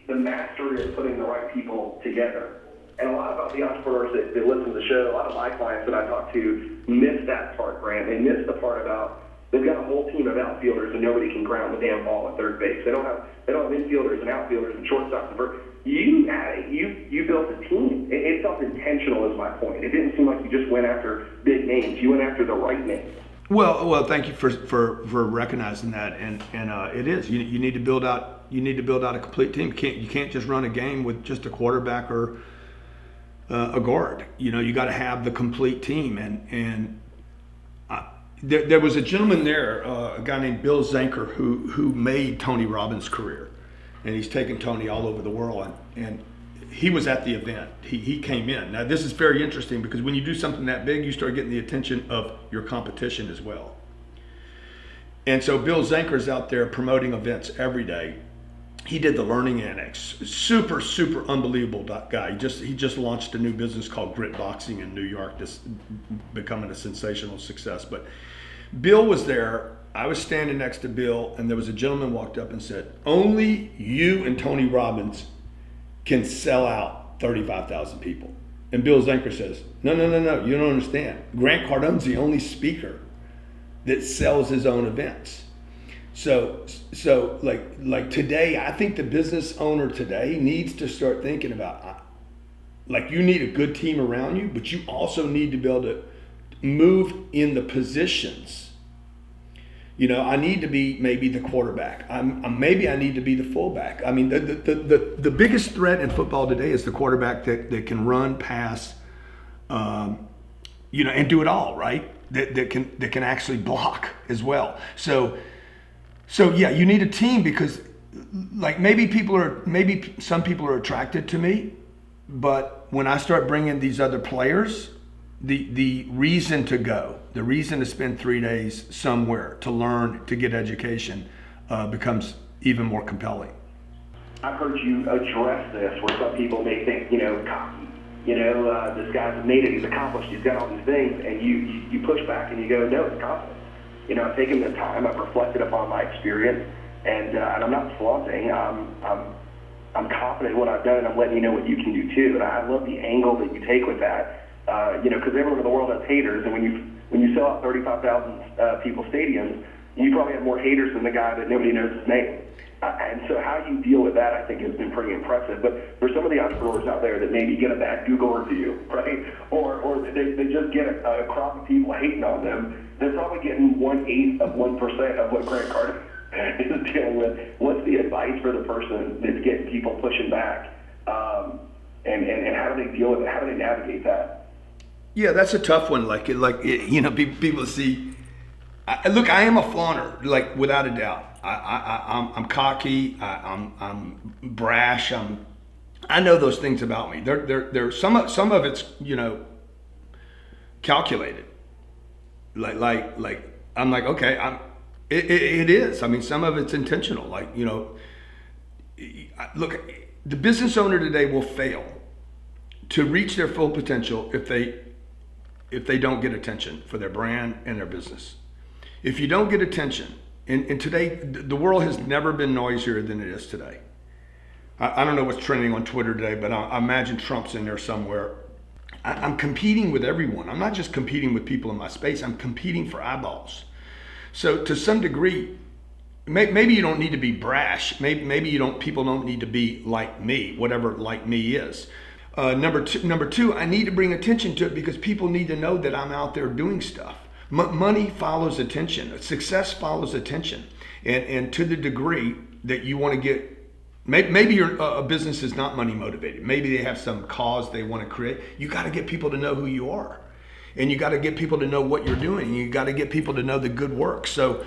the mastery of putting the right people together. And a lot about the entrepreneurs that listen to the show, a lot of my clients that I talk to miss that part, Grant. They miss the part about they've got a whole team of outfielders and nobody can ground the damn ball at third base. They don't have infielders and outfielders and shortstops and first. You built a team. It felt intentional, is my point. It didn't seem like you just went after big names. You went after the right names. Well, thank you for recognizing that, and it is. You need to build out a complete team. You can't just run a game with just a quarterback or a guard. You got to have the complete team, and there was a gentleman there, a guy named Bill Zanker, who made Tony Robbins' career, and he's taken Tony all over the world, and he was at the event. He came in. Now this is very interesting because when you do something that big, you start getting the attention of your competition as well. And so Bill Zanker's out there promoting events every day. He did the Learning Annex. Super unbelievable guy. He just launched a new business called Grit Boxing in New York, that's becoming a sensational success. But Bill was there. I was standing next to Bill, and there was a gentleman walked up and said, "Only you and Tony Robbins can sell out 35,000 people." And Bill Zanker says, No, you don't understand. Grant Cardone's the only speaker that sells his own events. So like today, I think the business owner today needs to start thinking about, like, you need a good team around you, but you also need to be able to move in the positions. I need to be maybe the quarterback. Maybe I need to be the fullback. I mean, the biggest threat in football today is the quarterback that can run, pass, and do it all, right? That can actually block as well. So yeah, you need a team because, like, maybe some people are attracted to me, but when I start bringing these other players, the reason to go, the reason to spend 3 days somewhere to learn, to get education, becomes even more compelling. I've heard you address this where some people may think, cocky. This guy's made it, he's accomplished, he's got all these things, and you push back and you go, no, it's confidence. I've taken the time, I've reflected upon my experience, and I'm not flaunting. I'm confident in what I've done, and I'm letting you know what you can do too. And I love the angle that you take with that. Because everyone in the world has haters, and when you sell out 35,000 people stadiums, you probably have more haters than the guy that nobody knows his name. And so how you deal with that, I think, has been pretty impressive. But for some of the entrepreneurs out there that maybe get a bad Google review, right, or they just get a crop of people hating on them, they're probably getting 1/8 of 1% of what Grant Cardone is dealing with. What's the advice for the person that's getting people pushing back, and how do they deal with it? How do they navigate that? Yeah, that's a tough one. People see. Look, I am a flaunter, like, without a doubt. I'm cocky. I'm brash. I know those things about me. They're some of it's calculated. Like I'm like, okay, it is. I mean, some of it's intentional. Look, the business owner today will fail to reach their full potential if they don't get attention for their brand and their business. If you don't get attention, and today, the world has never been noisier than it is today. I don't know what's trending on Twitter today, but I imagine Trump's in there somewhere. I'm competing with everyone. I'm not just competing with people in my space. I'm competing for eyeballs. So to some degree, maybe you don't need to be brash. Maybe people don't need to be like me, whatever like me is. Number two, I need to bring attention to it because people need to know that I'm out there doing stuff. Money follows attention. Success follows attention. And to the degree that you want to get, maybe your business is not money motivated. Maybe they have some cause they want to create. You got to get people to know who you are. And you got to get people to know what you're doing. You got to get people to know the good work. So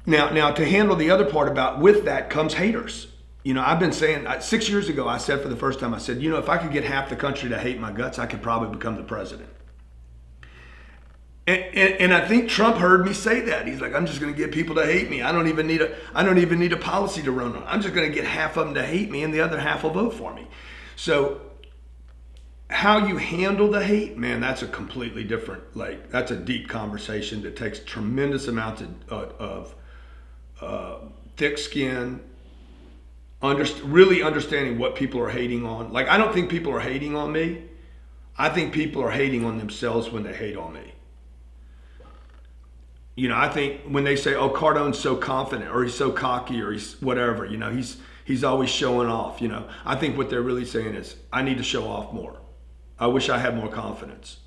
now to handle the other part about with that comes haters. I've been saying 6 years ago, I said for the first time, I said, if I could get half the country to hate my guts, I could probably become the president. And I think Trump heard me say that. He's like, I'm just going to get people to hate me. I don't even need a policy to run on. I'm just going to get half of them to hate me and the other half will vote for me. So how you handle the hate, man, that's a completely different, that's a deep conversation that takes tremendous amounts of thick skin, really understanding what people are hating on. Like, I don't think people are hating on me. I think people are hating on themselves when they hate on me. I think when they say, "Oh, Cardone's so confident," or "He's so cocky," or "He's whatever," he's always showing off. I think what they're really saying is, "I need to show off more. I wish I had more confidence."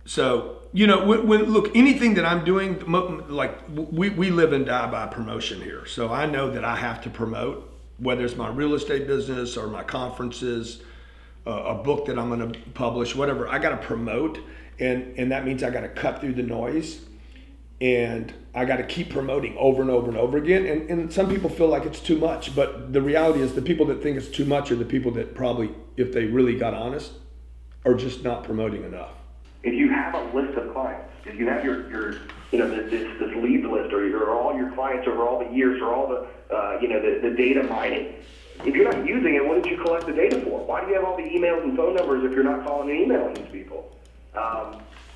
So, look, anything that I'm doing, like we live and die by promotion here. So I know that I have to promote, whether it's my real estate business or my conferences, a book that I'm going to publish, whatever. I got to promote. And that means I got to cut through the noise, and I got to keep promoting over and over and over again. And some people feel like it's too much, but the reality is the people that think it's too much are the people that probably, if they really got honest, are just not promoting enough. If you have a list of clients, if you have your this lead list, or all your clients over all the years, or all the data mining, if you're not using it, what did you collect the data for? Why do you have all the emails and phone numbers if you're not calling and emailing these people?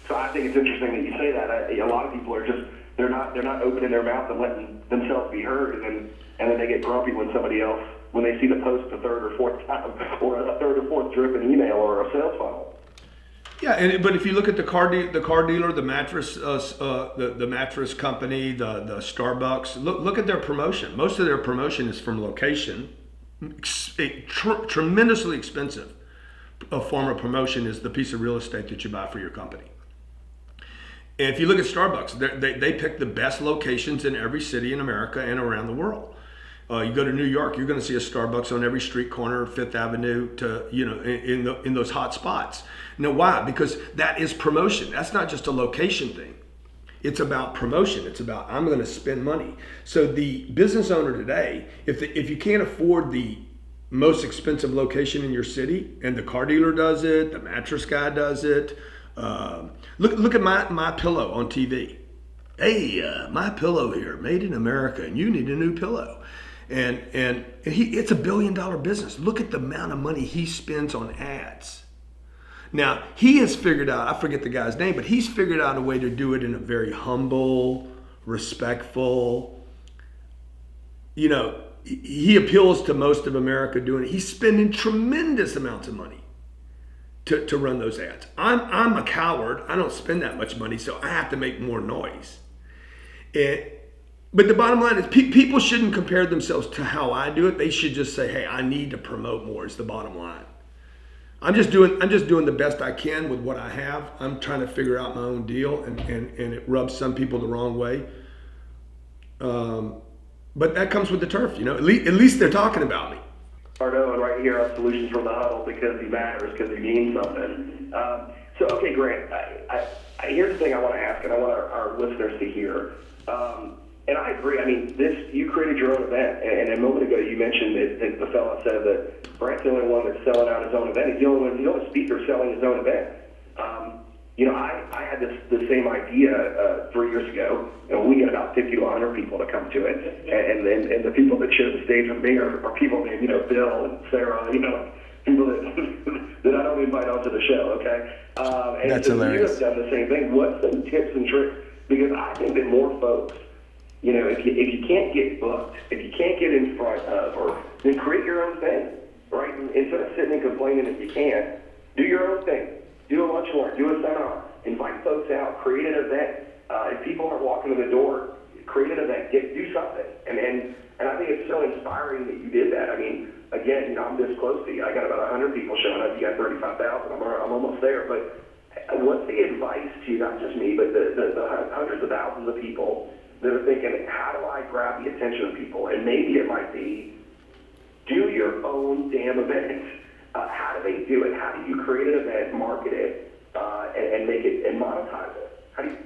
So I think it's interesting that you say that. A lot of people are just they're not opening their mouth and letting themselves be heard, and then they get grumpy when they see the post a third or fourth time, or a third or fourth drip in email or a sales funnel. Yeah, but if you look at the car dealer, the mattress the mattress company, the Starbucks, look at their promotion. Most of their promotion is from location. Tremendously expensive. A form of promotion is the piece of real estate that you buy for your company. And if you look at Starbucks, they pick the best locations in every city in America and around the world. You go to New York, you're going to see a Starbucks on every street corner, Fifth Avenue, in those hot spots. Now, why? Because that is promotion. That's not just a location thing. It's about promotion. It's about, I'm going to spend money. So the business owner today, if you can't afford the most expensive location in your city, and the car dealer does it, the mattress guy does it. Look at my pillow on TV. Hey, my pillow here, made in America, and you need a new pillow. And it's $1 billion business. Look at the amount of money he spends on ads. Now, he has figured out, I forget the guy's name, but he's figured out a way to do it in a very humble, respectful, he appeals to most of America doing it. He's spending tremendous amounts of money to run those ads. I'm a coward. I don't spend that much money, so I have to make more noise. But the bottom line is people shouldn't compare themselves to how I do it. They should just say, "Hey, I need to promote more," is the bottom line. I'm just doing the best I can with what I have. I'm trying to figure out my own deal, and it rubs some people the wrong way. But that comes with the turf, At least they're talking about me. Cardone right here on Solutions from the Huddle, because he matters, because he means something. Okay, Grant, here's the thing I want to ask, and I want our listeners to hear. And I agree. I mean, you created your own event, and a moment ago you mentioned that the fellow said that Grant's the only one that's selling out his own event. He's the only speaker selling his own event. I had the same idea 3 years ago, and we get about 50 to 100 people to come to it, and the people that share the stage with me are people named Bill and Sarah, people that I don't invite onto the show. Okay, and that's so hilarious. You have done the same thing. What's some tips and tricks? Because I think that more folks, if you can't get booked, if you can't get in front of, then create your own thing, right? Instead of sitting and complaining if you can't, do your own thing. Do a lunch and learn, do a seminar, invite folks out, create an event. If people aren't walking in the door, create an event, do something. And I think it's so inspiring that you did that. I mean, again, I'm this close to you. I got about 100 people showing up. You got 35,000. I'm almost there. But what's the advice to not just me, but the hundreds of thousands of people that are thinking, how do I grab the attention of people? And maybe it might be, do your own damn event. How do they do it? How do you create an event, market it, and make it and monetize it? How do you?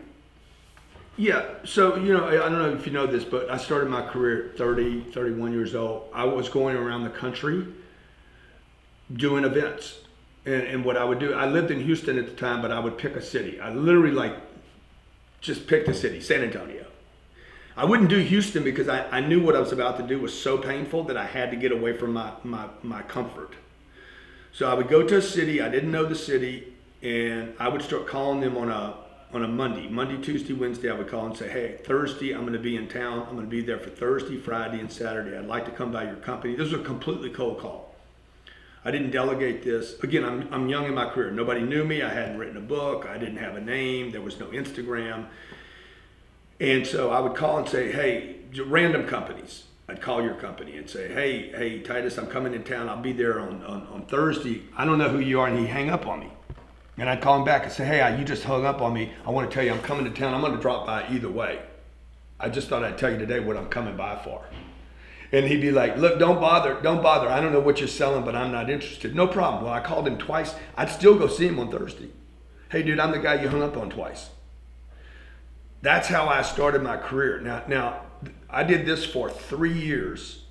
Yeah, so I don't know if you know this, but I started my career at 31 years old. I was going around the country doing events, and what I would do, I lived in Houston at the time, but I would pick a city. I literally just picked a city, San Antonio. I wouldn't do Houston because I knew what I was about to do was so painful that I had to get away from my comfort. So I would go to a city, I didn't know the city, and I would start calling them on on a Monday, Tuesday, Wednesday, I would call and say, hey, Thursday, I'm going to be in town. I'm going to be there for Thursday, Friday, and Saturday. I'd like to come by your company. This was a completely cold call. I didn't delegate this. Again, I'm young in my career. Nobody knew me. I hadn't written a book. I didn't have a name. There was no Instagram. And so I would call and say, hey, random companies. I'd call your company and say, hey, Titus, I'm coming in town. I'll be there on Thursday. I don't know who you are. And he'd hang up on me. And I'd call him back and say, hey, you just hung up on me. I want to tell you I'm coming to town. I'm going to drop by either way. I just thought I'd tell you today what I'm coming by for. And he'd be like, look, don't bother. I don't know what you're selling, but I'm not interested. No problem. Well, I called him twice. I'd still go see him on Thursday. Hey, dude, I'm the guy you hung up on twice. That's how I started my career. Now, I did this for 3 years,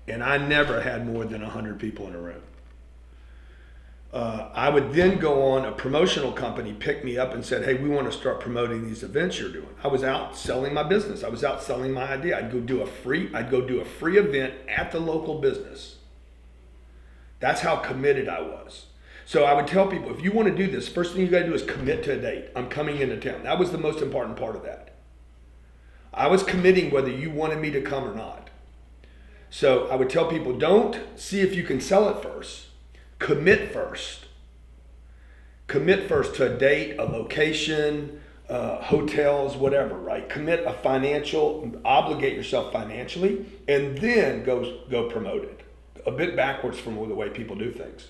and I never had more than 100 people in a room. I would then go on, a promotional company picked me up and said, hey, we want to start promoting these events you're doing. I was out selling my business. I was out selling my idea. I'd go do a free event at the local business. That's how committed I was. So I would tell people, if you want to do this, first thing you got to do is commit to a date. I'm coming into town. That was the most important part of that. I was committing whether you wanted me to come or not. So I would tell people, don't see if you can sell it first. Commit first. Commit first to a date, a location, hotels, whatever, right? Commit a financial, obligate yourself financially, and then go promote it. A bit backwards from the way people do things.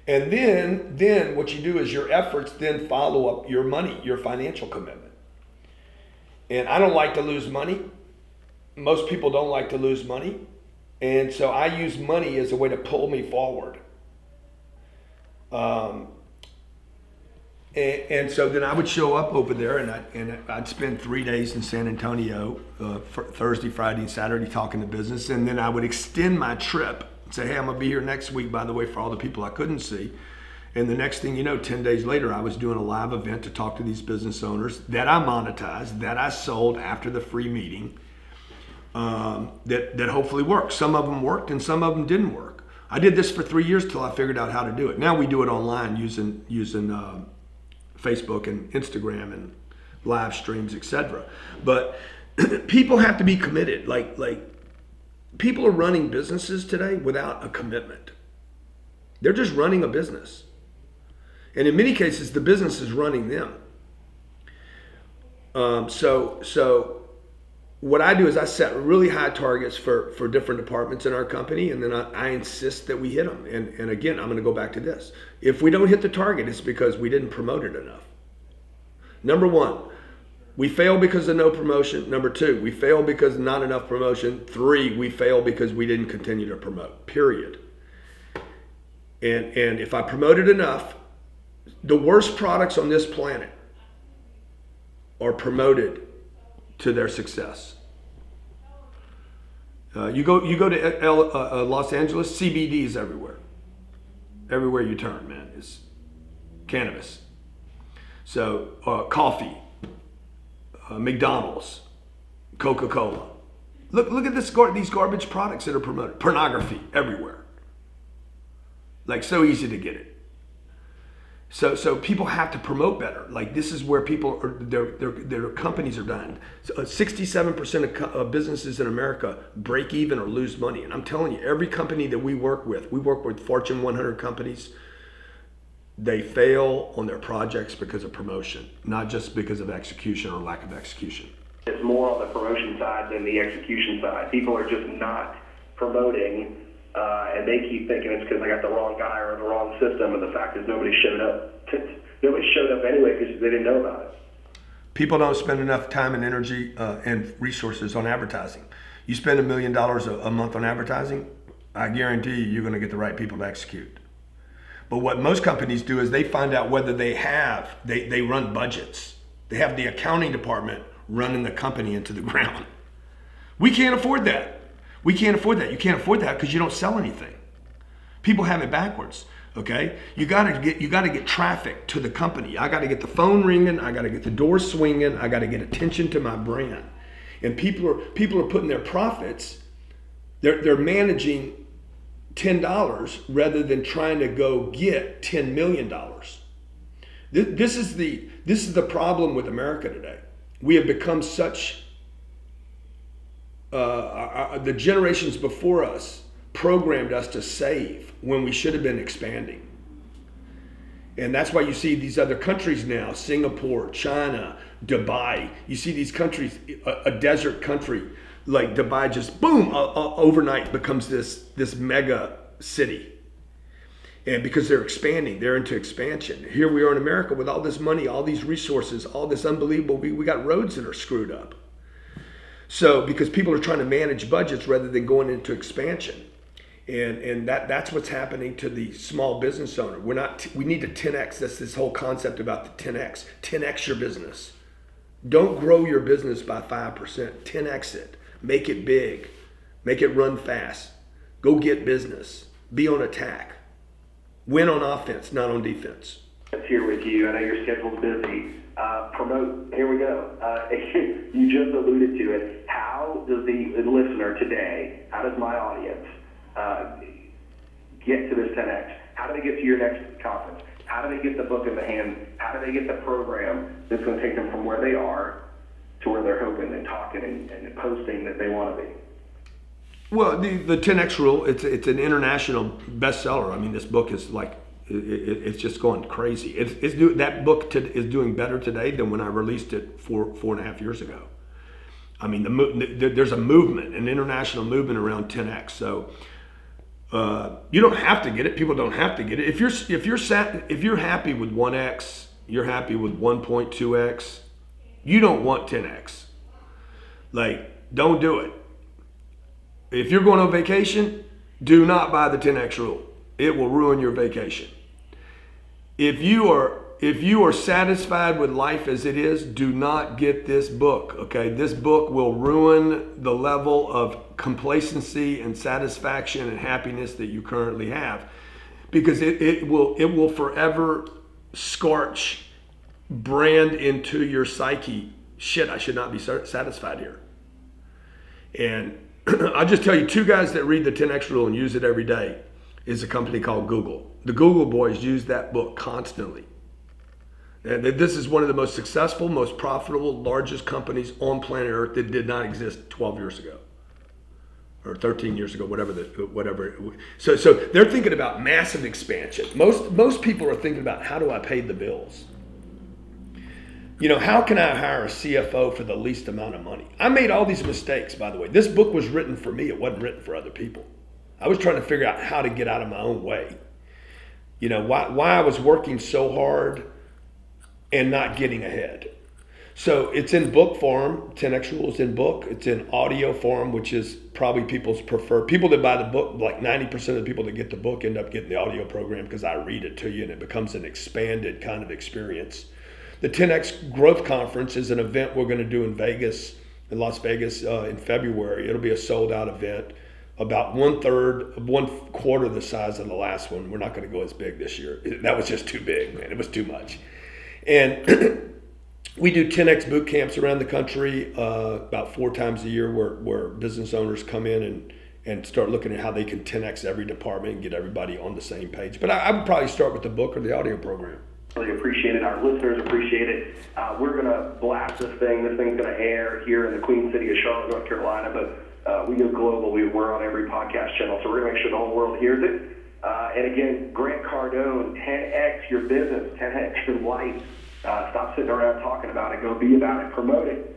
And then what you do is your efforts then follow up your money, your financial commitment. And I don't like to lose money. Most people don't like to lose money. And so I use money as a way to pull me forward. And so then I would show up over there and I'd spend 3 days in San Antonio, Thursday, Friday, and Saturday talking to business. And then I would extend my trip and say, hey, I'm going to be here next week, by the way, for all the people I couldn't see. And the next thing you know, 10 days later, I was doing a live event to talk to these business owners that I monetized, that I sold after the free meeting. That hopefully worked. Some of them worked and some of them didn't work. I did this for 3 years till I figured out how to do it. Now we do it online using Facebook and Instagram and live streams, etc. But people have to be committed. Like people are running businesses today without a commitment. They're just running a business. And in many cases, the business is running them. So what I do is I set really high targets for different departments in our company, and then I insist that we hit them. And again, I'm going to go back to this. If we don't hit the target, it's because we didn't promote it enough. Number one, we fail because of no promotion. Number two, we fail because not enough promotion. Three, we fail because we didn't continue to promote, period. And if I promoted enough, the worst products on this planet are promoted to their success. You go to Los Angeles, CBD is everywhere. Everywhere you turn, man, is cannabis. So coffee, McDonald's, Coca-Cola. Look at these garbage products that are promoted. Pornography everywhere. Like, so easy to get it. So people have to promote better. Like, this is where people are, their companies are done. So 67% of businesses in America break even or lose money. And I'm telling you, every company that we work with Fortune 100 companies, they fail on their projects because of promotion, not just because of execution or lack of execution. It's more on the promotion side than the execution side. People are just not promoting. And they keep thinking it's because I got the wrong guy or the wrong system, and the fact is nobody showed up. Nobody showed up anyway because they didn't know about it. People don't spend enough time and energy and resources on advertising. You spend $1 million a month on advertising, I guarantee you're going to get the right people to execute. But what most companies do is they find out whether they run budgets. They have the accounting department running the company into the ground. We can't afford that. We can't afford that. You can't afford that because you don't sell anything. People have it backwards. Okay, you gotta get traffic to the company. I gotta get the phone ringing. I gotta get the door swinging. I gotta get attention to my brand. And people are putting their profits. They're managing $10 rather than trying to go get $10 million. This is This is the problem with America today. We have become such, the generations before us programmed us to save when we should have been expanding. And that's why you see these other countries now, Singapore, China, Dubai. You see these countries, a desert country like Dubai, just boom, overnight becomes this mega city. And because they're expanding, they're into expansion. Here we are in America with all this money, all these resources, all this unbelievable, we got roads that are screwed up. So because people are trying to manage budgets rather than going into expansion. And that's what's happening to the small business owner. We need to 10x. That's this whole concept about the 10x. 10x your business. Don't grow your business by 5%. 10x it. Make it big. Make it run fast. Go get business. Be on attack. Win on offense, not on defense. Here with you. I know your schedule's busy. Promote. Here we go. You just alluded to it. How does the listener today, how does my audience get to this 10X? How do they get to your next conference? How do they get the book in the hand? How do they get the program that's going to take them from where they are to where they're hoping and talking and posting that they want to be? Well, the 10X rule, it's an international bestseller. I mean, this book is like, it's just going crazy. That book is doing better today than when I released it 4.5 years ago. I mean, there's a movement, an international movement around 10X. So you don't have to get it. People don't have to get it. If you're happy with 1X, you're happy with 1.2X. You don't want 10X. Like, don't do it. If you're going on vacation, do not buy the 10X rule. It will ruin your vacation. If you are satisfied with life as it is, do not get this book, okay? This book will ruin the level of complacency and satisfaction and happiness that you currently have, because it will forever scorch, brand into your psyche, shit, I should not be satisfied here. And I'll just tell you, two guys that read the 10X rule and use it every day is a company called Google. The Google boys use that book constantly. And this is one of the most successful, most profitable, largest companies on planet Earth that did not exist 12 years ago or 13 years ago, whatever. So they're thinking about massive expansion. Most people are thinking about, how do I pay the bills? You know, how can I hire a CFO for the least amount of money? I made all these mistakes, by the way. This book was written for me. It wasn't written for other people. I was trying to figure out how to get out of my own way. You know, why I was working so hard and not getting ahead. So it's in book form. 10X Rule is in book. It's in audio form, which is probably people's preferred. People that buy the book, like 90% of the people that get the book end up getting the audio program because I read it to you and it becomes an expanded kind of experience. The 10X Growth Conference is an event we're going to do in Las Vegas in February. It'll be a sold out event, about 1/4 the size of the last one. We're not going to go as big this year. That was just too big, man. It was too much. And we do 10X boot camps around the country about 4 times a year where business owners come in and start looking at how they can 10X every department and get everybody on the same page. But I would probably start with the book or the audio program. Really appreciate it. Our listeners appreciate it. We're going to blast this thing. This thing's going to air here in the Queen City of Charlotte, North Carolina, but we go global. We're on every podcast channel, so we're going to make sure the whole world hears it. And again, Grant Cardone, 10X your business, 10X your life. Stop sitting around talking about it. Go be about it. Promote it.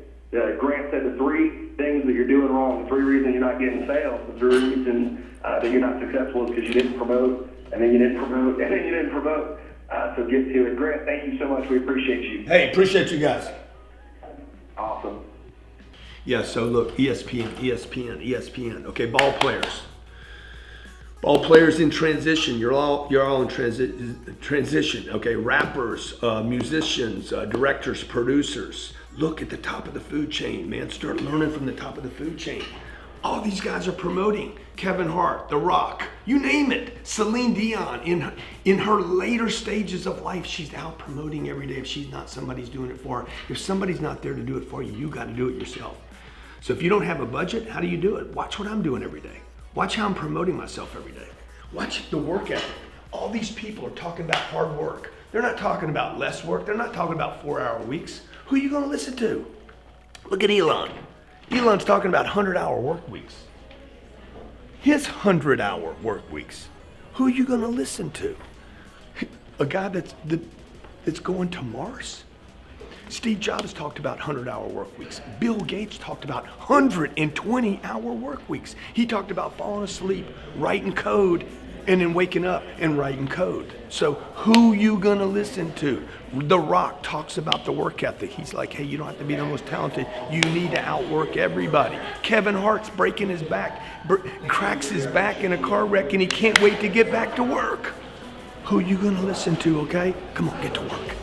Grant said the 3 things that you're doing wrong, the 3 reasons you're not getting sales, the 3 reasons that you're not successful is because you didn't promote, and then you didn't promote, and then you didn't promote. So get to it. Grant, thank you so much. We appreciate you. Hey, appreciate you guys. Awesome. Yeah, so look, ESPN. Okay, ball players. Ball players in transition. You're all in transition. Okay, rappers, musicians, directors, producers. Look at the top of the food chain, man. Start learning from the top of the food chain. All these guys are promoting. Kevin Hart, The Rock, you name it. Celine Dion, in her later stages of life, she's out promoting every day. If she's not, somebody's doing it for her. If somebody's not there to do it for you, you got to do it yourself. So if you don't have a budget, how do you do it? Watch what I'm doing every day. Watch how I'm promoting myself every day. Watch the work ethic. All these people are talking about hard work. They're not talking about less work. They're not talking about 4-hour weeks. Who are you going to listen to? Look at Elon. Elon's talking about 100-hour work weeks. His 100-hour work weeks. Who are you going to listen to? A guy that's going to Mars? Steve Jobs talked about 100-hour work weeks. Bill Gates talked about 120-hour work weeks. He talked about falling asleep, writing code, and then waking up and writing code. So who you gonna listen to? The Rock talks about the work ethic. He's like, hey, you don't have to be the most talented. You need to outwork everybody. Kevin Hart's breaking his back, cracks his back in a car wreck, and he can't wait to get back to work. Who you gonna listen to, okay? Come on, get to work.